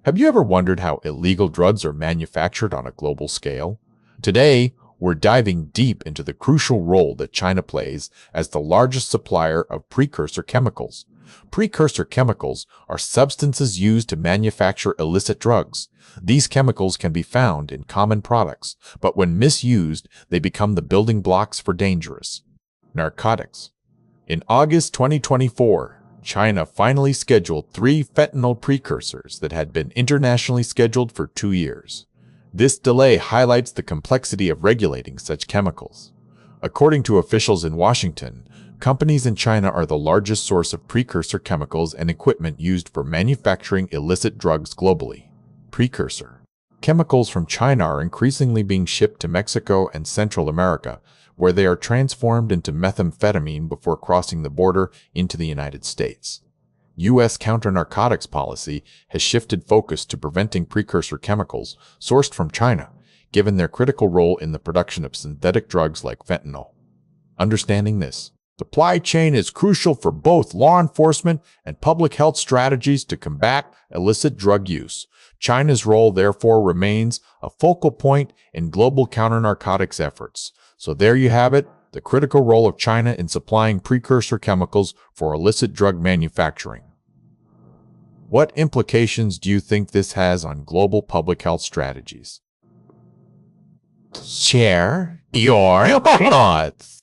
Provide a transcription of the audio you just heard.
Have you ever wondered how illegal drugs are manufactured on a global scale? Today, we're diving deep into the crucial role that China plays as the largest supplier of precursor chemicals. Precursor chemicals are substances used to manufacture illicit drugs. These chemicals can be found in common products, but when misused, they become the building blocks for dangerous narcotics. In August 2024, China finally scheduled 3 fentanyl precursors that had been internationally scheduled for 2 years. This delay highlights the complexity of regulating such chemicals. According to officials in Washington, companies in China are the largest source of precursor chemicals and equipment used for manufacturing illicit drugs globally. Precursor chemicals from China are increasingly being shipped to Mexico and Central America, where they are transformed into methamphetamine before crossing the border into the United States. U.S. counter-narcotics policy has shifted focus to preventing precursor chemicals sourced from China, given their critical role in the production of synthetic drugs like fentanyl. Understanding this supply chain is crucial for both law enforcement and public health strategies to combat illicit drug use. China's role, therefore, remains a focal point in global counter-narcotics efforts. So there you have it, the critical role of China in supplying precursor chemicals for illicit drug manufacturing. What implications do you think this has on global public health strategies? Share your thoughts.